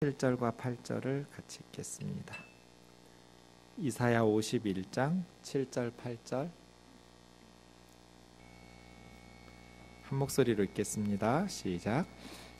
7절과 8절을 같이 읽겠습니다. 이사야 51장 7절 8절 한 목소리로 읽겠습니다. 시작.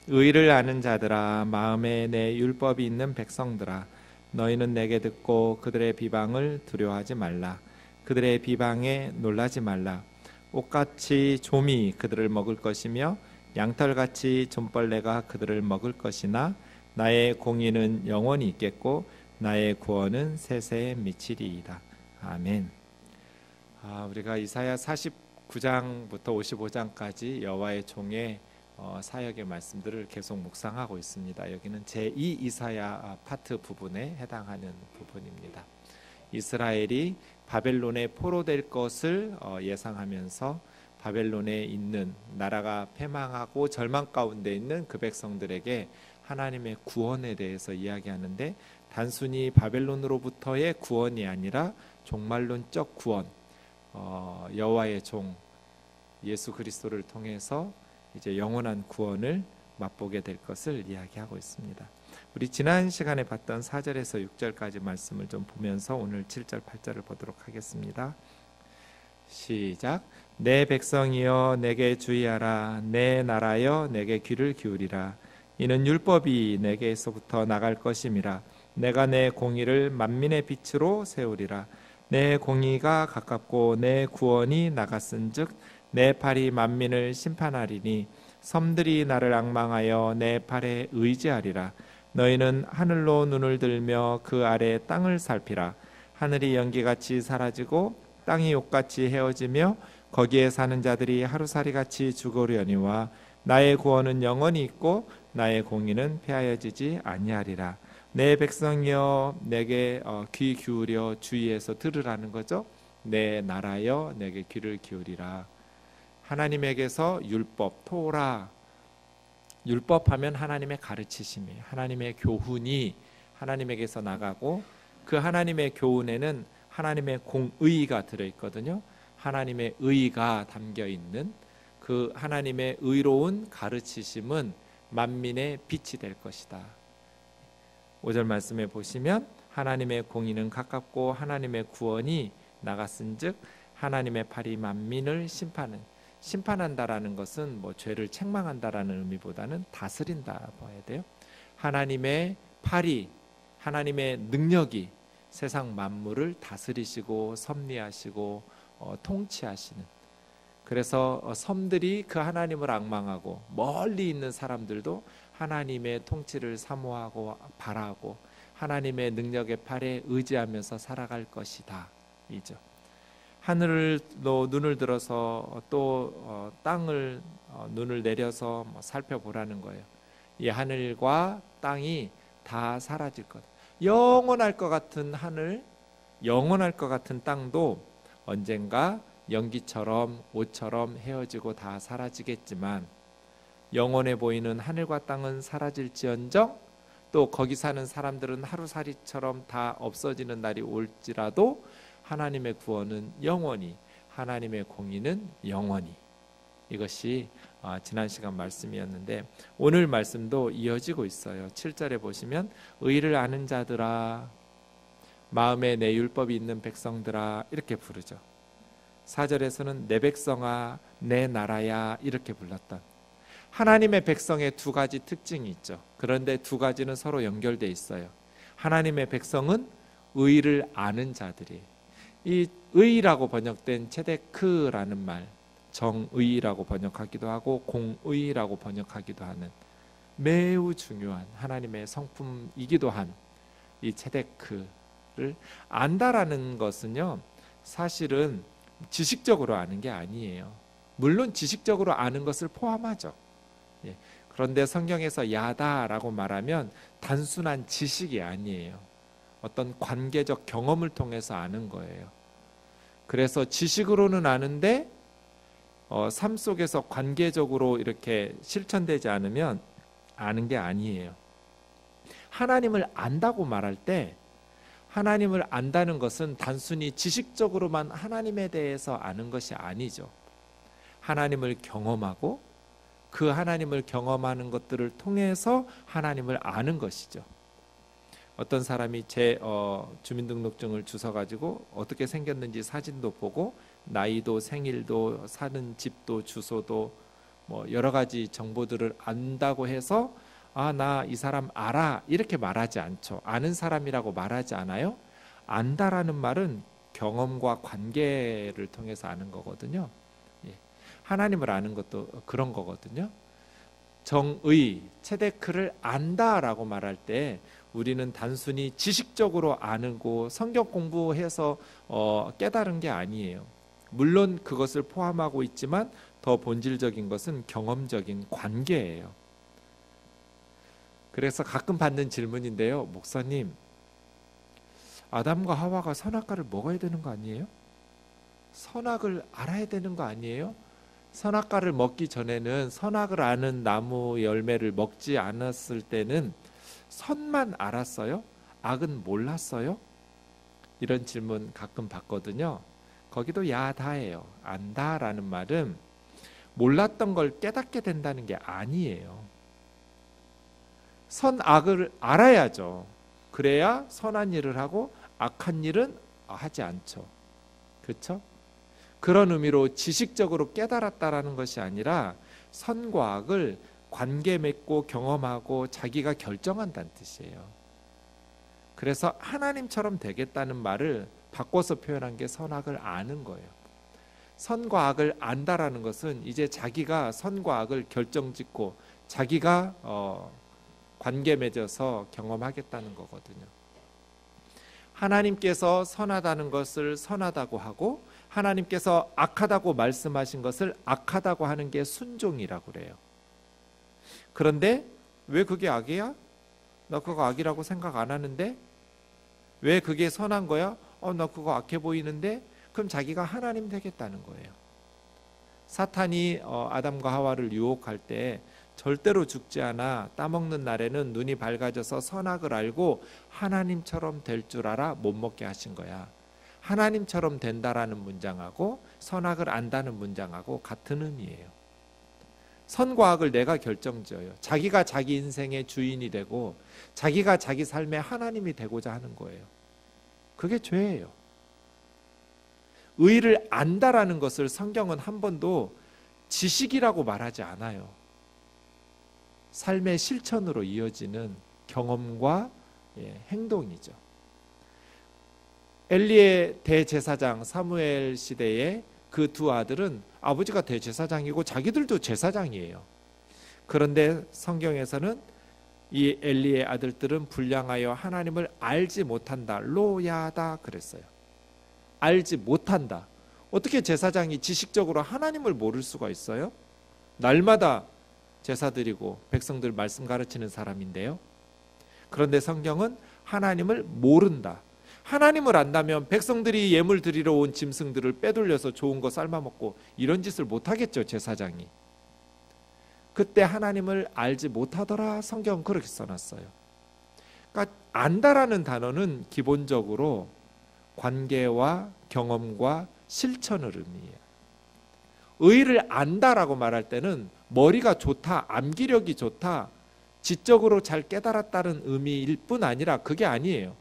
의를 아는 자들아, 마음에 내 율법이 있는 백성들아, 너희는 내게 듣고 그들의 비방을 두려워하지 말라. 그들의 비방에 놀라지 말라. 옷같이 좀이 그들을 먹을 것이며 양털같이 좀벌레가 그들을 먹을 것이나 나의 공의는 영원히 있겠고 나의 구원은 세세에 미치리이다. 아멘. 우리가 이사야 49장부터 55장까지 여호와의 종의 사역의 말씀들을 계속 묵상하고 있습니다. 여기는 제2 이사야 파트 부분에 해당하는 부분입니다. 이스라엘이 바벨론에 포로될 것을 예상하면서 바벨론에 있는 나라가 패망하고 절망 가운데 있는 그 백성들에게 하나님의 구원에 대해서 이야기하는데, 단순히 바벨론으로부터의 구원이 아니라 종말론적 구원, 여호와의 종 예수 그리스도를 통해서 이제 영원한 구원을 맛보게 될 것을 이야기하고 있습니다. 우리 지난 시간에 봤던 4절에서 6절까지 말씀을 좀 보면서 오늘 7절 8절을 보도록 하겠습니다. 시작. 내 백성이여 내게 주의하라. 내 나라여 내게 귀를 기울이라. 이는 율법이 내게서부터 나갈 것임이라. 내가 내 공의를 만민의 빛으로 세우리라. 내 공의가 가깝고 내 구원이 나갔은즉 내 팔이 만민을 심판하리니 섬들이 나를 앙망하여 내 팔에 의지하리라. 너희는 하늘로 눈을 들며 그 아래 땅을 살피라. 하늘이 연기같이 사라지고 땅이 옷같이 헤어지며 거기에 사는 자들이 하루살이같이 죽으려니와 나의 구원은 영원히 있고 나의 공의는 폐하여지지 아니하리라. 내 백성이여 내게 귀 기울여 주의해서 들으라는 거죠. 내 나라여 내게 귀를 기울이라. 하나님에게서 율법, 토라, 율법하면 하나님의 가르치심이, 하나님의 교훈이 하나님에게서 나가고, 그 하나님의 교훈에는 하나님의 공의가 들어있거든요. 하나님의 의가 담겨있는 그 하나님의 의로운 가르치심은 만민의 빛이 될 것이다. 5절 말씀에 보시면 하나님의 공의는 가깝고 하나님의 구원이 나갔은즉 하나님의 팔이 만민을 심판한다라는 것은 죄를 책망한다라는 의미보다는 다스린다 봐야 돼요. 하나님의 팔이, 하나님의 능력이 세상 만물을 다스리시고 섭리하시고 통치하시는, 그래서 섬들이 그 하나님을 앙망하고 멀리 있는 사람들도 하나님의 통치를 사모하고 바라고 하나님의 능력의 팔에 의지하면서 살아갈 것이다 이죠. 하늘로 눈을 들어서 또 땅을 눈을 내려서 살펴보라는 거예요. 이 하늘과 땅이 다 사라질 것, 영원할 것 같은 하늘, 영원할 것 같은 땅도 언젠가 연기처럼 옷처럼 헤어지고 다 사라지겠지만, 영원해 보이는 하늘과 땅은 사라질지언정 또 거기 사는 사람들은 하루살이처럼 다 없어지는 날이 올지라도 하나님의 구원은 영원히, 하나님의 공의는 영원히. 이것이 지난 시간 말씀이었는데 오늘 말씀도 이어지고 있어요. 7절에 보시면 의를 아는 자들아, 마음에 내 율법이 있는 백성들아 이렇게 부르죠. 4절에서는 내 백성아, 내 나라야 이렇게 불렀던 하나님의 백성의 두 가지 특징이 있죠. 그런데 두 가지는 서로 연결되어 있어요. 하나님의 백성은 의를 아는 자들이, 이 의라고 번역된 체데크라는 말, 정의라고 번역하기도 하고 공의라고 번역하기도 하는 매우 중요한 하나님의 성품이기도 한 이 체데크를 안다라는 것은요, 사실은 지식적으로 아는 게 아니에요. 물론 지식적으로 아는 것을 포함하죠. 그런데 성경에서 야다라고 말하면 단순한 지식이 아니에요. 어떤 관계적 경험을 통해서 아는 거예요. 그래서 지식으로는 아는데 삶 속에서 관계적으로 이렇게 실천되지 않으면 아는 게 아니에요. 하나님을 안다고 말할 때, 하나님을 안다는 것은 단순히 지식적으로만 하나님에 대해서 아는 것이 아니죠. 하나님을 경험하고 그 하나님을 경험하는 것들을 통해서 하나님을 아는 것이죠. 어떤 사람이 제 주민등록증을 주워가지고 어떻게 생겼는지 사진도 보고 나이도 생일도 사는 집도 주소도 뭐 여러 가지 정보들을 안다고 해서 나 이 사람 알아 이렇게 말하지 않죠. 아는 사람이라고 말하지 않아요. 안다라는 말은 경험과 관계를 통해서 아는 거거든요. 하나님을 아는 것도 그런 거거든요. 정의, 체데크를 안다라고 말할 때 우리는 단순히 지식적으로 아는고 성경 공부해서 깨달은 게 아니에요. 물론 그것을 포함하고 있지만 더 본질적인 것은 경험적인 관계예요. 그래서 가끔 받는 질문인데요. 목사님, 아담과 하와가 선악과를 먹어야 되는 거 아니에요? 선악을 알아야 되는 거 아니에요? 선악과를 먹기 전에는 선악을 아는 나무 열매를 먹지 않았을 때는 선만 알았어요? 악은 몰랐어요? 이런 질문 가끔 받거든요. 거기도 야다예요. 안다라는 말은 몰랐던 걸 깨닫게 된다는 게 아니에요. 선악을 알아야죠. 그래야 선한 일을 하고 악한 일은 하지 않죠. 그렇죠? 그런 의미로 지식적으로 깨달았다라는 것이 아니라 선과 악을 관계 맺고 경험하고 자기가 결정한다는 뜻이에요. 그래서 하나님처럼 되겠다는 말을 바꿔서 표현한 게 선악을 아는 거예요. 선과 악을 안다라는 것은 이제 자기가 선과 악을 결정짓고 자기가 관계 맺어서 경험하겠다는 거거든요. 하나님께서 선하다는 것을 선하다고 하고 하나님께서 악하다고 말씀하신 것을 악하다고 하는 게 순종이라고 그래요. 그런데 왜 그게 악이야? 나 그거 악이라고 생각 안 하는데? 왜 그게 선한 거야? 나 그거 악해 보이는데? 그럼 자기가 하나님 되겠다는 거예요. 사탄이 아담과 하와를 유혹할 때 절대로 죽지 않아 따먹는 날에는 눈이 밝아져서 선악을 알고 하나님처럼 될 줄 알아 못 먹게 하신 거야. 하나님처럼 된다라는 문장하고 선악을 안다는 문장하고 같은 의미예요. 선과 악을 내가 결정지어요. 자기가 자기 인생의 주인이 되고 자기가 자기 삶의 하나님이 되고자 하는 거예요. 그게 죄예요. 의를 안다라는 것을 성경은 한 번도 지식이라고 말하지 않아요. 삶의 실천으로 이어지는 경험과 행동이죠. 엘리의 대제사장 사무엘 시대에 그 두 아들은 아버지가 대제사장이고 자기들도 제사장이에요. 그런데 성경에서는 이 엘리의 아들들은 불량하여 하나님을 알지 못한다. 로야다 그랬어요. 알지 못한다. 어떻게 제사장이 지식적으로 하나님을 모를 수가 있어요? 날마다 제사 드리고 백성들 말씀 가르치는 사람인데요. 그런데 성경은 하나님을 모른다. 하나님을 안다면 백성들이 예물 드리러 온 짐승들을 빼돌려서 좋은 거 삶아먹고 이런 짓을 못하겠죠, 제사장이. 그때 하나님을 알지 못하더라. 성경은 그렇게 써놨어요. 그러니까 안다라는 단어는 기본적으로 관계와 경험과 실천을 의미해요. 의를 안다라고 말할 때는 머리가 좋다, 암기력이 좋다, 지적으로 잘 깨달았다는 의미일 뿐 아니라 그게 아니에요.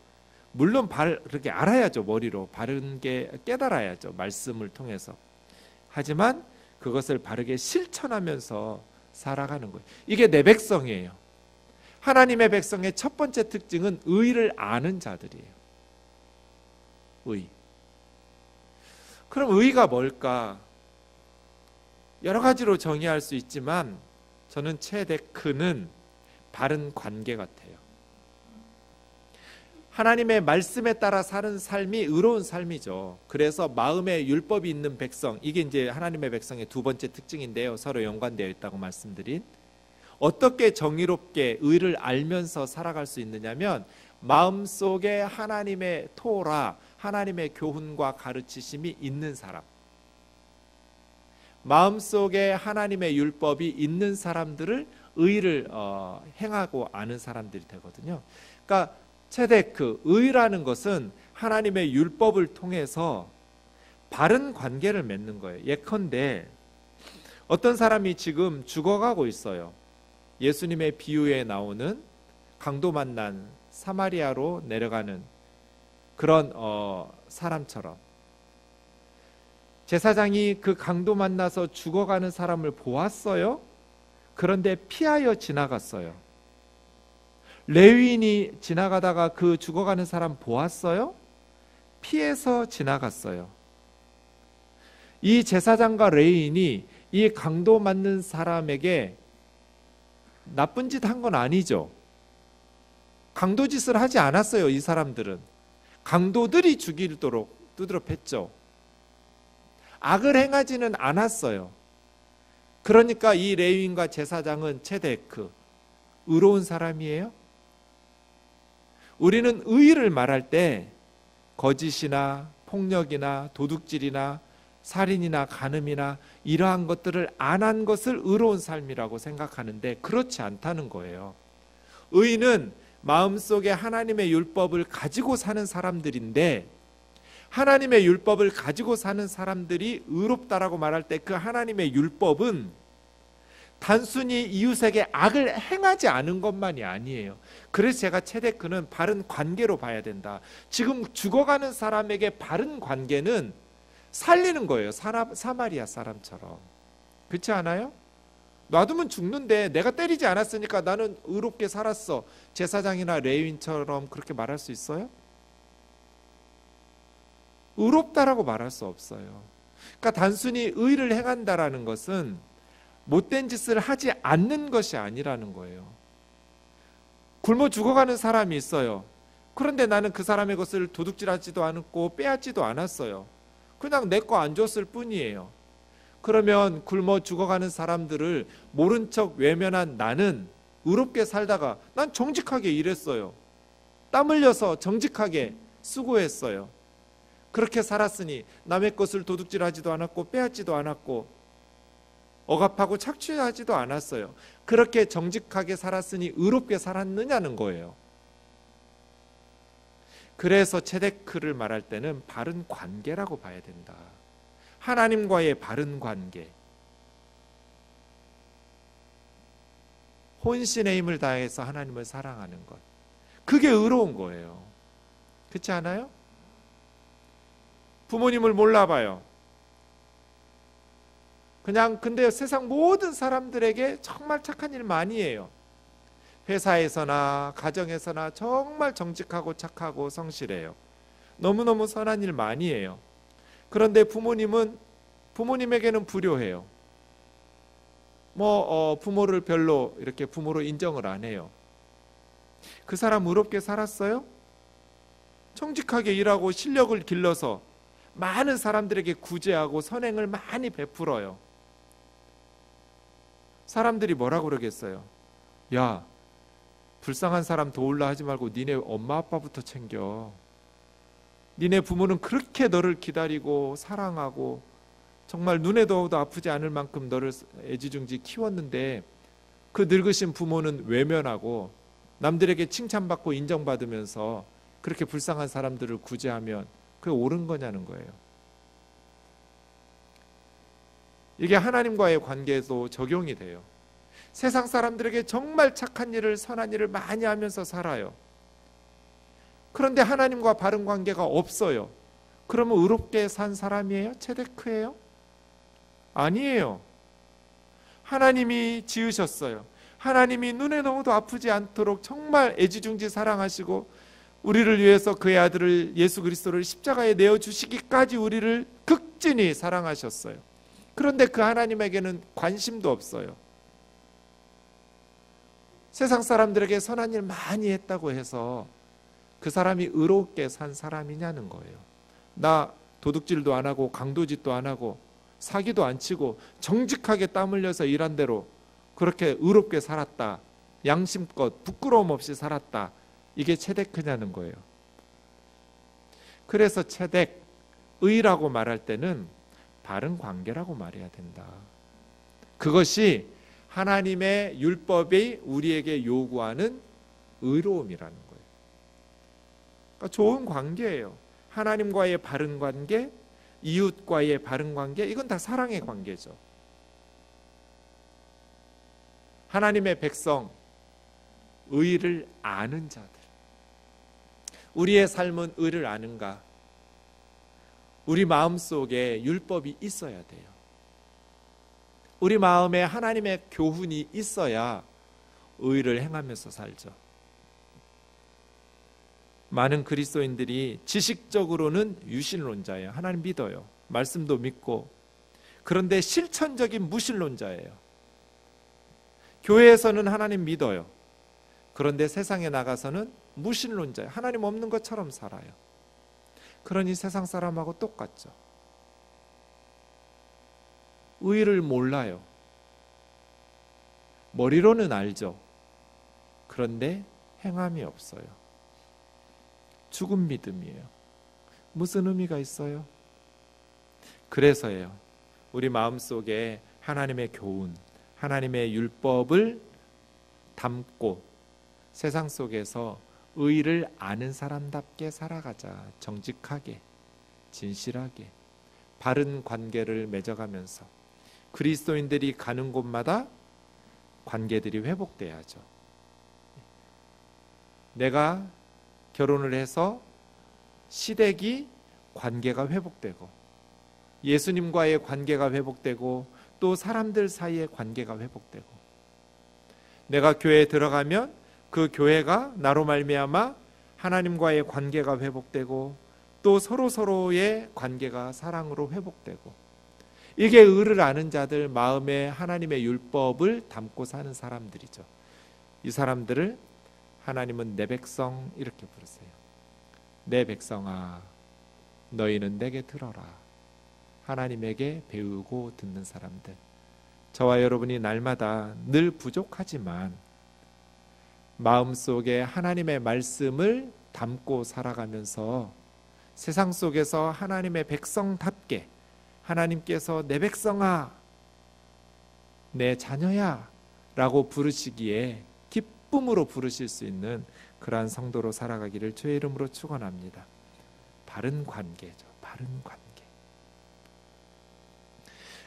물론 그렇게 알아야죠. 머리로 바른 게 깨달아야죠. 말씀을 통해서. 하지만 그것을 바르게 실천하면서 살아가는 거예요. 이게 내 백성이에요. 하나님의 백성의 첫 번째 특징은 의를 아는 자들이에요. 의. 그럼 의가 뭘까? 여러 가지로 정의할 수 있지만 저는 체데크는 바른 관계 같아요. 하나님의 말씀에 따라 사는 삶이 의로운 삶이죠. 그래서 마음에 율법이 있는 백성, 이게 이제 하나님의 백성의 두 번째 특징인데요. 서로 연관되어 있다고 말씀드린. 어떻게 정의롭게 의를 알면서 살아갈 수 있느냐면 마음속에 하나님의 토라, 하나님의 교훈과 가르치심이 있는 사람. 마음속에 하나님의 율법이 있는 사람들을 의를 행하고 아는 사람들이 되거든요. 그러니까 체데크, 의라는 것은 하나님의 율법을 통해서 바른 관계를 맺는 거예요. 예컨대 어떤 사람이 지금 죽어가고 있어요. 예수님의 비유에 나오는 강도 만난 사마리아로 내려가는 그런 사람처럼 제사장이 그 강도 만나서 죽어가는 사람을 보았어요. 그런데 피하여 지나갔어요. 레위인이 지나가다가 그 죽어가는 사람 보았어요. 피해서 지나갔어요. 이 제사장과 레위인이 이 강도 맞는 사람에게 나쁜 짓 한 건 아니죠. 강도 짓을 하지 않았어요. 이 사람들은 강도들이 죽이도록 두드럽했죠. 악을 행하지는 않았어요. 그러니까 이 레위인과 제사장은 체데크, 의로운 사람이에요. 우리는 의의를 말할 때 거짓이나 폭력이나 도둑질이나 살인이나 간음이나 이러한 것들을 안 한 것을 의로운 삶이라고 생각하는데 그렇지 않다는 거예요. 의인은 마음속에 하나님의 율법을 가지고 사는 사람들인데, 하나님의 율법을 가지고 사는 사람들이 의롭다라고 말할 때 그 하나님의 율법은 단순히 이웃에게 악을 행하지 않은 것만이 아니에요. 그래서 제가 체데크는 바른 관계로 봐야 된다. 지금 죽어가는 사람에게 바른 관계는 살리는 거예요. 사마리아 사람처럼. 그렇지 않아요? 놔두면 죽는데 내가 때리지 않았으니까 나는 의롭게 살았어. 제사장이나 레위인처럼 그렇게 말할 수 있어요? 의롭다라고 말할 수 없어요. 그러니까 단순히 의를 행한다라는 것은 못된 짓을 하지 않는 것이 아니라는 거예요. 굶어 죽어가는 사람이 있어요. 그런데 나는 그 사람의 것을 도둑질하지도 않았고 빼앗지도 않았어요. 그냥 내 거 안 줬을 뿐이에요. 그러면 굶어 죽어가는 사람들을 모른 척 외면한 나는 의롭게 살다가 난 정직하게 일했어요. 땀 흘려서 정직하게 수고했어요. 그렇게 살았으니 남의 것을 도둑질하지도 않았고 빼앗지도 않았고 억압하고 착취하지도 않았어요. 그렇게 정직하게 살았으니 의롭게 살았느냐는 거예요. 그래서 체데크를 말할 때는 바른 관계라고 봐야 된다. 하나님과의 바른 관계, 혼신의 힘을 다해서 하나님을 사랑하는 것, 그게 의로운 거예요. 그렇지 않아요? 부모님을 몰라봐요. 그냥 근데 세상 모든 사람들에게 정말 착한 일 많이 해요. 회사에서나 가정에서나 정말 정직하고 착하고 성실해요. 너무너무 선한 일 많이 해요. 그런데 부모님에게는 불효해요. 부모를 별로 이렇게 부모로 인정을 안 해요. 그 사람 의롭게 살았어요? 정직하게 일하고 실력을 길러서 많은 사람들에게 구제하고 선행을 많이 베풀어요. 사람들이 뭐라고 그러겠어요? 야, 불쌍한 사람 도울라 하지 말고 니네 엄마 아빠부터 챙겨. 니네 부모는 그렇게 너를 기다리고 사랑하고 정말 눈에 넣어도 아프지 않을 만큼 너를 애지중지 키웠는데 그 늙으신 부모는 외면하고 남들에게 칭찬받고 인정받으면서 그렇게 불쌍한 사람들을 구제하면 그게 옳은 거냐는 거예요. 이게 하나님과의 관계에도 적용이 돼요. 세상 사람들에게 정말 착한 일을, 선한 일을 많이 하면서 살아요. 그런데 하나님과 바른 관계가 없어요. 그러면 의롭게 산 사람이에요? 체데크예요? 아니에요. 하나님이 지으셨어요. 하나님이 눈에 넣어도 아프지 않도록 정말 애지중지 사랑하시고 우리를 위해서 그의 아들을 예수 그리스도를 십자가에 내어주시기까지 우리를 극진히 사랑하셨어요. 그런데 그 하나님에게는 관심도 없어요. 세상 사람들에게 선한 일 많이 했다고 해서 그 사람이 의롭게 산 사람이냐는 거예요. 나 도둑질도 안 하고 강도짓도 안 하고 사기도 안 치고 정직하게 땀 흘려서 일한 대로 그렇게 의롭게 살았다. 양심껏 부끄러움 없이 살았다. 이게 체데크냐는 거예요. 그래서 체덱, 의라고 말할 때는 바른 관계라고 말해야 된다. 그것이 하나님의 율법이 우리에게 요구하는 의로움이라는 거예요. 그러니까 좋은 관계예요. 하나님과의 바른 관계, 이웃과의 바른 관계, 이건 다 사랑의 관계죠. 하나님의 백성, 의를 아는 자들, 우리의 삶은 의를 아는가? 우리 마음속에 율법이 있어야 돼요. 우리 마음에 하나님의 교훈이 있어야 의를 행하면서 살죠. 많은 그리스도인들이 지식적으로는 유신론자예요. 하나님 믿어요. 말씀도 믿고. 그런데 실천적인 무신론자예요. 교회에서는 하나님 믿어요. 그런데 세상에 나가서는 무신론자예요. 하나님 없는 것처럼 살아요. 그러니 세상 사람하고 똑같죠. 의를 몰라요. 머리로는 알죠. 그런데 행함이 없어요. 죽은 믿음이에요. 무슨 의미가 있어요? 그래서예요. 우리 마음속에 하나님의 교훈, 하나님의 율법을 담고 세상 속에서 의를 아는 사람답게 살아가자. 정직하게, 진실하게, 바른 관계를 맺어가면서 그리스도인들이 가는 곳마다 관계들이 회복돼야죠. 내가 결혼을 해서 시댁이 관계가 회복되고 예수님과의 관계가 회복되고 또 사람들 사이의 관계가 회복되고 내가 교회에 들어가면 그 교회가 나로 말미암아 하나님과의 관계가 회복되고 또 서로서로의 관계가 사랑으로 회복되고 이게 의를 아는 자들 마음에 하나님의 율법을 담고 사는 사람들이죠. 이 사람들을 하나님은 내 백성 이렇게 부르세요. 내 백성아 너희는 내게 들어라. 하나님에게 배우고 듣는 사람들. 저와 여러분이 날마다 늘 부족하지만 마음속에 하나님의 말씀을 담고 살아가면서 세상 속에서 하나님의 백성답게 하나님께서 내 백성아 내 자녀야 라고 부르시기에 기쁨으로 부르실 수 있는 그러한 성도로 살아가기를 주의 이름으로 축원합니다. 바른 관계죠. 바른 관계.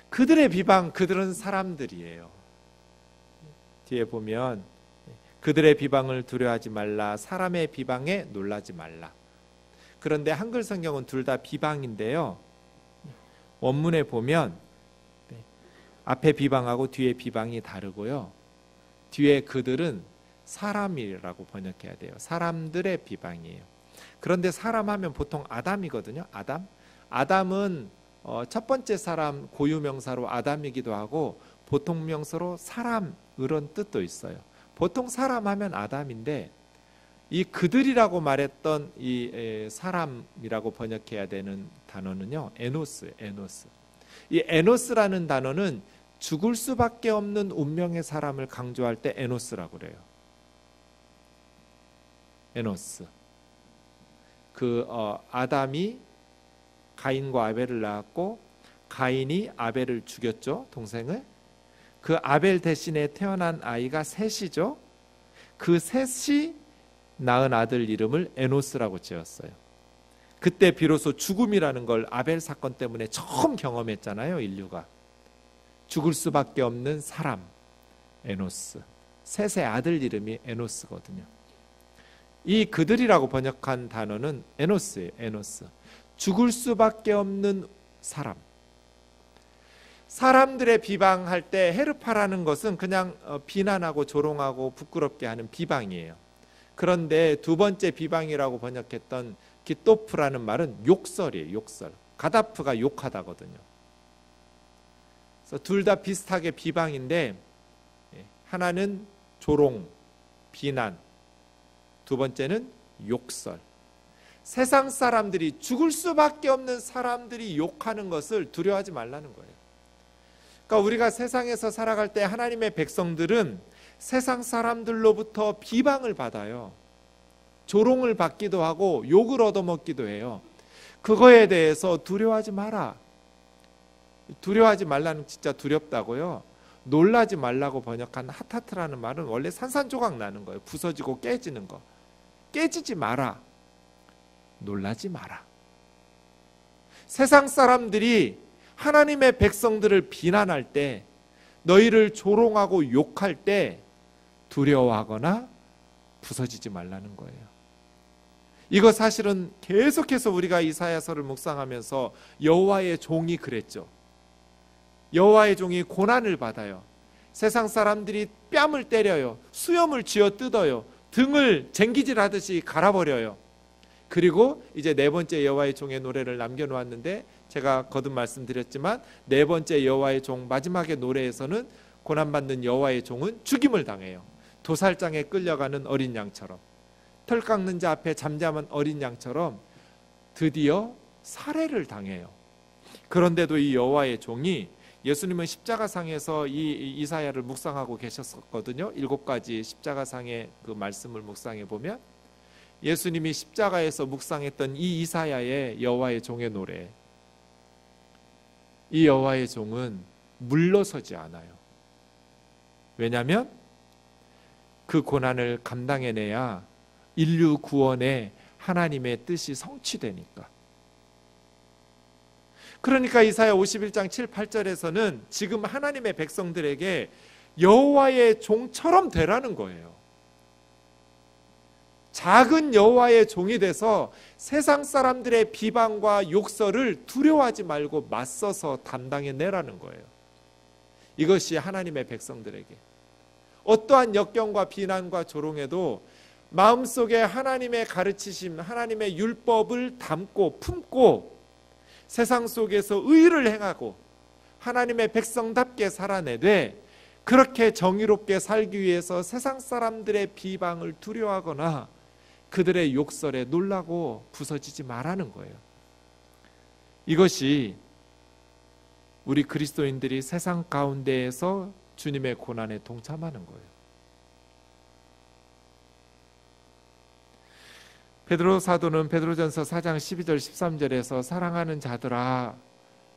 그들의 비방, 그들은 사람들이에요. 뒤에 보면 그들의 비방을 두려워하지 말라. 사람의 비방에 놀라지 말라. 그런데 한글 성경은 둘 다 비방인데요. 원문에 보면 앞에 비방하고 뒤에 비방이 다르고요. 뒤에 그들은 사람이라고 번역해야 돼요. 사람들의 비방이에요. 그런데 사람 하면 보통 아담이거든요. 아담은 첫 번째 사람 고유명사로 아담이기도 하고 보통 명사로 사람 이런 뜻도 있어요. 보통 사람 하면 아담인데 이 그들이라고 말했던 이 사람이라고 번역해야 되는 단어는요. 에노스. 이 에노스라는 단어는 죽을 수밖에 없는 운명의 사람을 강조할 때 에노스라고 그래요. 에노스. 아담이 가인과 아벨을 낳았고 가인이 아벨을 죽였죠. 동생을. 그 아벨 대신에 태어난 아이가 셋이죠. 그 셋이 낳은 아들 이름을 에노스라고 지었어요. 그때 비로소 죽음이라는 걸 아벨 사건 때문에 처음 경험했잖아요. 인류가. 죽을 수밖에 없는 사람 에노스. 셋의 아들 이름이 에노스거든요. 이 그들이라고 번역한 단어는 에노스예요. 에노스. 죽을 수밖에 없는 사람. 사람들의 비방할 때 헤르파라는 것은 그냥 비난하고 조롱하고 부끄럽게 하는 비방이에요. 그런데 두 번째 비방이라고 번역했던 기토프라는 말은 욕설이에요. 욕설. 가다프가 욕하다거든요. 그래서 둘 다 비슷하게 비방인데 하나는 조롱, 비난, 두 번째는 욕설. 세상 사람들이 죽을 수밖에 없는 사람들이 욕하는 것을 두려워하지 말라는 거예요. 그러니까 우리가 세상에서 살아갈 때 하나님의 백성들은 세상 사람들로부터 비방을 받아요. 조롱을 받기도 하고 욕을 얻어먹기도 해요. 그거에 대해서 두려워하지 마라. 두려워하지 말라는 진짜 두렵다고요. 놀라지 말라고 번역한 하타트라는 말은 원래 산산조각 나는 거예요. 부서지고 깨지는 거. 깨지지 마라. 놀라지 마라. 세상 사람들이 하나님의 백성들을 비난할 때, 너희를 조롱하고 욕할 때 두려워하거나 부서지지 말라는 거예요. 이거 사실은 계속해서 우리가 이사야서를 묵상하면서 여호와의 종이 그랬죠. 여호와의 종이 고난을 받아요. 세상 사람들이 뺨을 때려요. 수염을 쥐어 뜯어요. 등을 쟁기질하듯이 갈아버려요. 그리고 이제 네 번째 여호와의 종의 노래를 남겨놓았는데, 제가 거듭 말씀드렸지만 네 번째 여호와의 종 마지막의 노래에서는 고난받는 여호와의 종은 죽임을 당해요. 도살장에 끌려가는 어린 양처럼, 털 깎는 자 앞에 잠잠한 어린 양처럼 드디어 살해를 당해요. 그런데도 이 여호와의 종이, 예수님은 십자가상에서 이 이사야를 묵상하고 계셨었거든요. 7가지 십자가상의 그 말씀을 묵상해 보면 예수님이 십자가에서 묵상했던 이 이사야의 여호와의 종의 노래, 이 여호와의 종은 물러서지 않아요. 왜냐하면 그 고난을 감당해내야 인류 구원에 하나님의 뜻이 성취되니까. 그러니까 이사야 51장 7, 8절에서는 지금 하나님의 백성들에게 여호와의 종처럼 되라는 거예요. 작은 여호와의 종이 돼서 세상 사람들의 비방과 욕설을 두려워하지 말고 맞서서 담당해내라는 거예요. 이것이 하나님의 백성들에게 어떠한 역경과 비난과 조롱에도 마음속에 하나님의 가르치심, 하나님의 율법을 담고 품고 세상 속에서 의를 행하고 하나님의 백성답게 살아내되, 그렇게 정의롭게 살기 위해서 세상 사람들의 비방을 두려워하거나 그들의 욕설에 놀라고 부서지지 말라는 거예요. 이것이 우리 그리스도인들이 세상 가운데에서 주님의 고난에 동참하는 거예요. 베드로 사도는 베드로전서 4장 12절 13절에서 사랑하는 자들아,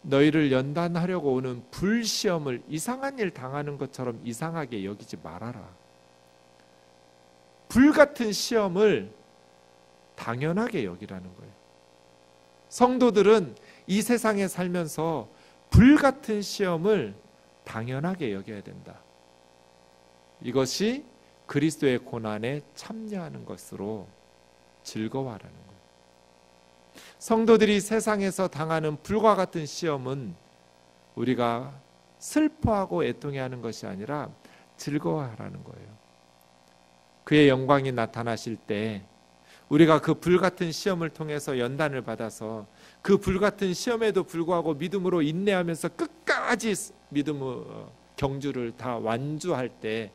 너희를 연단하려고 오는 불시험을 이상한 일 당하는 것처럼 이상하게 여기지 말아라. 불같은 시험을 당연하게 여기라는 거예요. 성도들은 이 세상에 살면서 불같은 시험을 당연하게 여겨야 된다. 이것이 그리스도의 고난에 참여하는 것으로 즐거워하라는 거예요. 성도들이 세상에서 당하는 불과 같은 시험은 우리가 슬퍼하고 애통해하는 것이 아니라 즐거워하라는 거예요. 그의 영광이 나타나실 때 우리가 그 불같은 시험을 통해서 연단을 받아서 그 불같은 시험에도 불구하고 믿음으로 인내하면서 끝까지 믿음의 경주를 다 완주할 때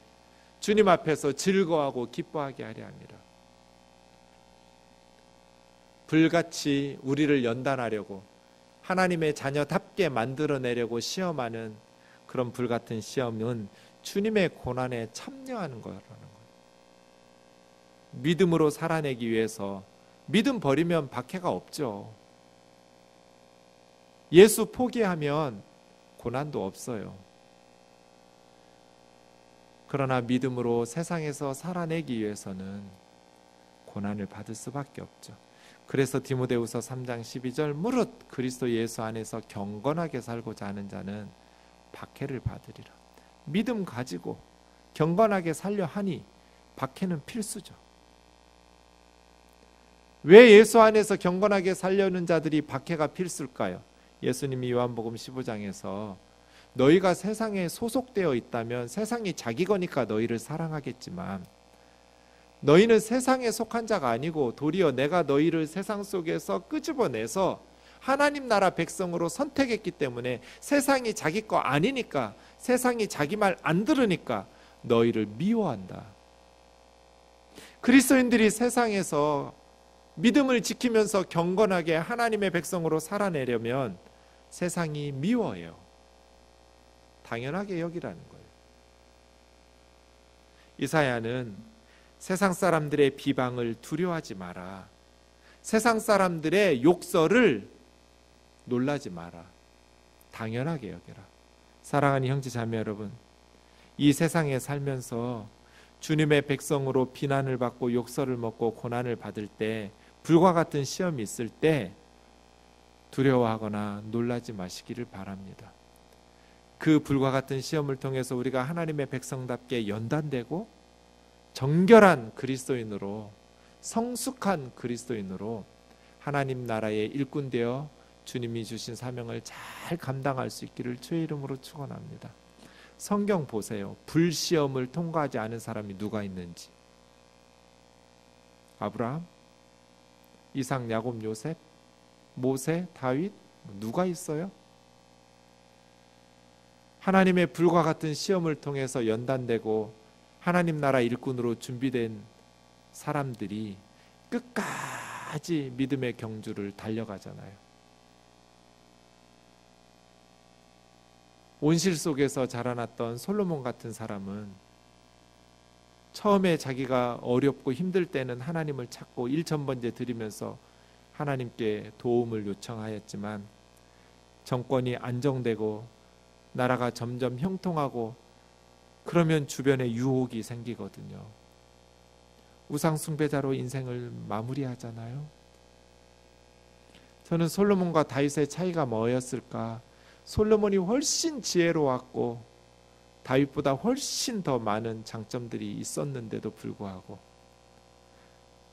주님 앞에서 즐거워하고 기뻐하게 하려 합니다. 불같이 우리를 연단하려고 하나님의 자녀답게 만들어내려고 시험하는 그런 불같은 시험은 주님의 고난에 참여하는 거라는 거예요. 믿음으로 살아내기 위해서 믿음 버리면 박해가 없죠. 예수 포기하면 고난도 없어요. 그러나 믿음으로 세상에서 살아내기 위해서는 고난을 받을 수밖에 없죠. 그래서 디모데후서 3장 12절 무릇 그리스도 예수 안에서 경건하게 살고자 하는 자는 박해를 받으리라. 믿음 가지고 경건하게 살려 하니 박해는 필수죠. 왜 예수 안에서 경건하게 살려는 자들이 박해가 필수일까요? 예수님이 요한복음 15장에서 너희가 세상에 소속되어 있다면 세상이 자기 거니까 너희를 사랑하겠지만 너희는 세상에 속한 자가 아니고 도리어 내가 너희를 세상 속에서 끄집어내서 하나님 나라 백성으로 선택했기 때문에 세상이 자기 거 아니니까, 세상이 자기 말 안 들으니까 너희를 미워한다. 그리스도인들이 세상에서 믿음을 지키면서 경건하게 하나님의 백성으로 살아내려면 세상이 미워해요. 당연하게 여기라는 거예요. 이사야는 세상 사람들의 비방을 두려워하지 마라. 세상 사람들의 욕설을 놀라지 마라. 당연하게 여겨라. 사랑하는 형제 자매 여러분, 이 세상에 살면서 주님의 백성으로 비난을 받고 욕설을 먹고 고난을 받을 때, 불과 같은 시험이 있을 때 두려워하거나 놀라지 마시기를 바랍니다. 그 불과 같은 시험을 통해서 우리가 하나님의 백성답게 연단되고 정결한 그리스도인으로 성숙한 그리스도인으로 하나님 나라의 일꾼 되어 주님이 주신 사명을 잘 감당할 수 있기를 주의 이름으로 축원합니다. 성경 보세요. 불시험을 통과하지 않은 사람이 누가 있는지. 아브라함, 이삭, 야곱, 요셉, 모세, 다윗, 누가 있어요? 하나님의 불과 같은 시험을 통해서 연단되고 하나님 나라 일꾼으로 준비된 사람들이 끝까지 믿음의 경주를 달려가잖아요. 온실 속에서 자라났던 솔로몬 같은 사람은 처음에 자기가 어렵고 힘들 때는 하나님을 찾고 일천번제 드리면서 하나님께 도움을 요청하였지만 정권이 안정되고 나라가 점점 형통하고 그러면 주변에 유혹이 생기거든요. 우상 숭배자로 인생을 마무리하잖아요. 저는 솔로몬과 다윗의 차이가 뭐였을까? 솔로몬이 훨씬 지혜로웠고 다윗보다 훨씬 더 많은 장점들이 있었는데도 불구하고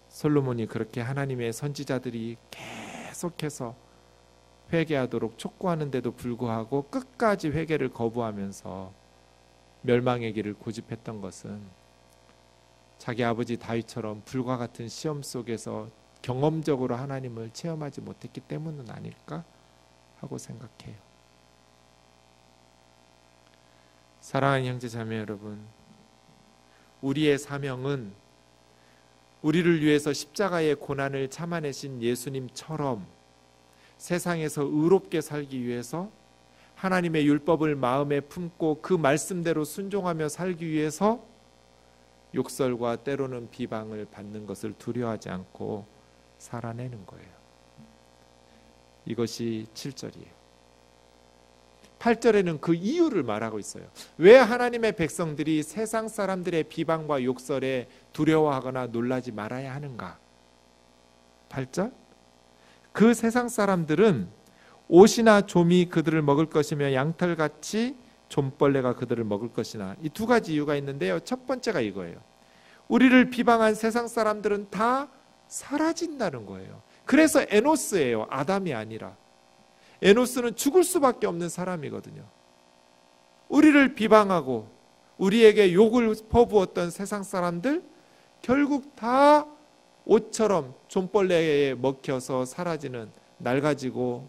솔로몬이 그렇게 하나님의 선지자들이 계속해서 회개하도록 촉구하는데도 불구하고 끝까지 회개를 거부하면서 멸망의 길을 고집했던 것은 자기 아버지 다윗처럼 불과 같은 시험 속에서 경험적으로 하나님을 체험하지 못했기 때문은 아닐까 하고 생각해요. 사랑하는 형제 자매 여러분, 우리의 사명은 우리를 위해서 십자가의 고난을 참아내신 예수님처럼 세상에서 의롭게 살기 위해서 하나님의 율법을 마음에 품고 그 말씀대로 순종하며 살기 위해서 욕설과 때로는 비방을 받는 것을 두려워하지 않고 살아내는 거예요. 이것이 7절이에요. 8절에는 그 이유를 말하고 있어요. 왜 하나님의 백성들이 세상 사람들의 비방과 욕설에 두려워하거나 놀라지 말아야 하는가? 8절, 그 세상 사람들은 옷이나 좀이 그들을 먹을 것이며 양털같이 좀벌레가 그들을 먹을 것이나, 이 두 가지 이유가 있는데요. 첫 번째가 이거예요. 우리를 비방한 세상 사람들은 다 사라진다는 거예요. 그래서 에노스예요. 아담이 아니라. 에노스는 죽을 수밖에 없는 사람이거든요. 우리를 비방하고 우리에게 욕을 퍼부었던 세상 사람들 결국 다 옷처럼 좀벌레에 먹혀서 사라지는, 낡아지고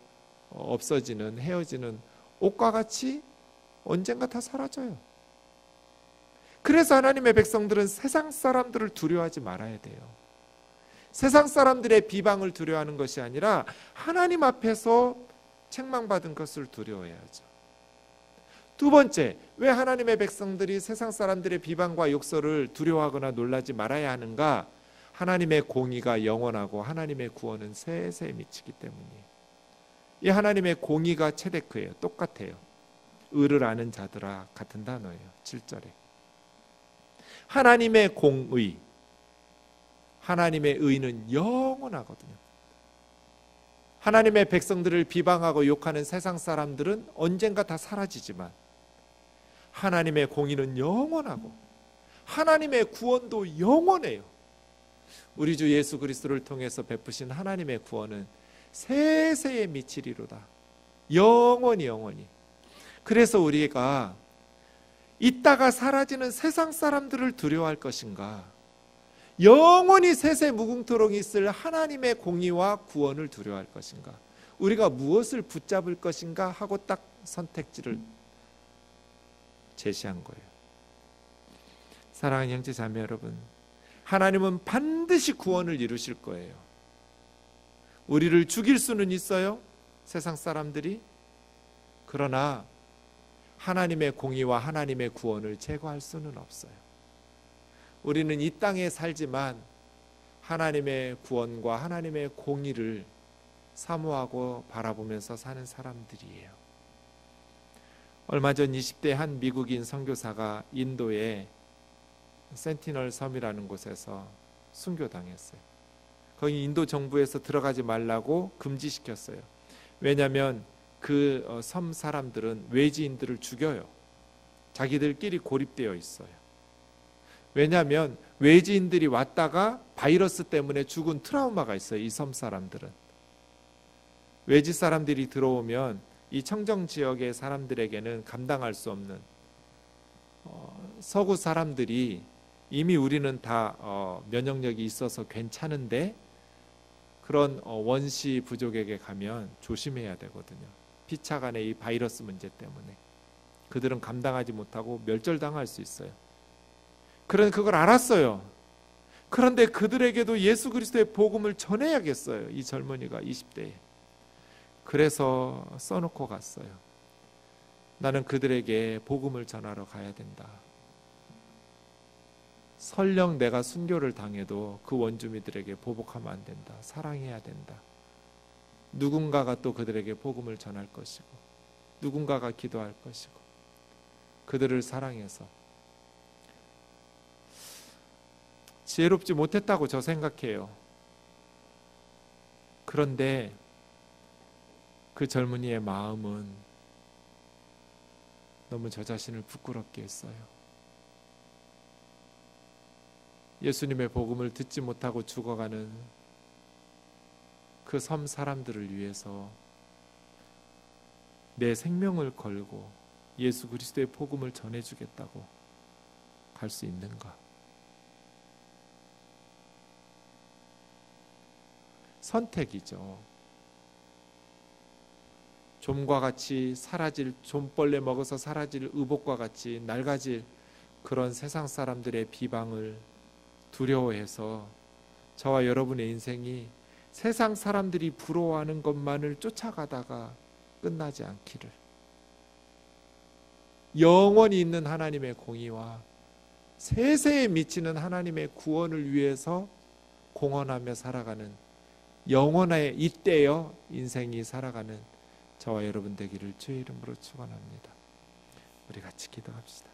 없어지는, 헤어지는 옷과 같이 언젠가 다 사라져요. 그래서 하나님의 백성들은 세상 사람들을 두려워하지 말아야 돼요. 세상 사람들의 비방을 두려워하는 것이 아니라 하나님 앞에서 책망받은 것을 두려워해야죠. 두 번째, 왜 하나님의 백성들이 세상 사람들의 비방과 욕설을 두려워하거나 놀라지 말아야 하는가? 하나님의 공의가 영원하고 하나님의 구원은 세세에 미치기 때문이에요. 이 하나님의 공의가 체데크예요. 똑같아요. 의를 아는 자들아, 같은 단어예요. 7절에 하나님의 공의, 하나님의 의는 영원하거든요. 하나님의 백성들을 비방하고 욕하는 세상 사람들은 언젠가 다 사라지지만 하나님의 공의는 영원하고 하나님의 구원도 영원해요. 우리 주 예수 그리스도를 통해서 베푸신 하나님의 구원은 세세에 미치리로다. 영원히. 그래서 우리가 이따가 사라지는 세상 사람들을 두려워할 것인가, 영원히 세세 무궁토록 있을 하나님의 공의와 구원을 두려워할 것인가, 우리가 무엇을 붙잡을 것인가 하고 딱 선택지를 제시한 거예요. 사랑하는 형제 자매 여러분, 하나님은 반드시 구원을 이루실 거예요. 우리를 죽일 수는 있어요, 세상 사람들이. 그러나 하나님의 공의와 하나님의 구원을 제거할 수는 없어요. 우리는 이 땅에 살지만 하나님의 구원과 하나님의 공의를 사모하고 바라보면서 사는 사람들이에요. 얼마 전 20대 한 미국인 선교사가 인도의 센티널 섬이라는 곳에서 순교당했어요. 거기 인도 정부에서 들어가지 말라고 금지시켰어요. 왜냐하면 그 섬 사람들은 외지인들을 죽여요. 자기들끼리 고립되어 있어요. 왜냐하면 외지인들이 왔다가 바이러스 때문에 죽은 트라우마가 있어요. 이 섬 사람들은. 외지 사람들이 들어오면 이 청정 지역의 사람들에게는 감당할 수 없는, 서구 사람들이 이미 우리는 다 면역력이 있어서 괜찮은데 그런 원시 부족에게 가면 조심해야 되거든요. 피차 간의 이 바이러스 문제 때문에 그들은 감당하지 못하고 멸절당할 수 있어요. 그런데 그걸 알았어요. 그런데 그들에게도 예수 그리스도의 복음을 전해야겠어요. 이 젊은이가 20대에. 그래서 써놓고 갔어요. 나는 그들에게 복음을 전하러 가야 된다. 설령 내가 순교를 당해도 그 원주민들에게 보복하면 안 된다. 사랑해야 된다. 누군가가 또 그들에게 복음을 전할 것이고 누군가가 기도할 것이고 그들을 사랑해서. 지혜롭지 못했다고 저 생각해요. 그런데 그 젊은이의 마음은 너무 저 자신을 부끄럽게 했어요. 예수님의 복음을 듣지 못하고 죽어가는 그 섬 사람들을 위해서 내 생명을 걸고 예수 그리스도의 복음을 전해주겠다고 갈 수 있는가? 선택이죠. 좀과 같이 사라질, 좀벌레 먹어서 사라질 의복과 같이 낡아질 그런 세상 사람들의 비방을 두려워해서 저와 여러분의 인생이 세상 사람들이 부러워하는 것만을 쫓아가다가 끝나지 않기를, 영원히 있는 하나님의 공의와 세세에 미치는 하나님의 구원을 위해서 공헌하며 살아가는 영원의 이때여 인생이 살아가는 저와 여러분 되기를 주의 이름으로 축원합니다. 우리 같이 기도합시다.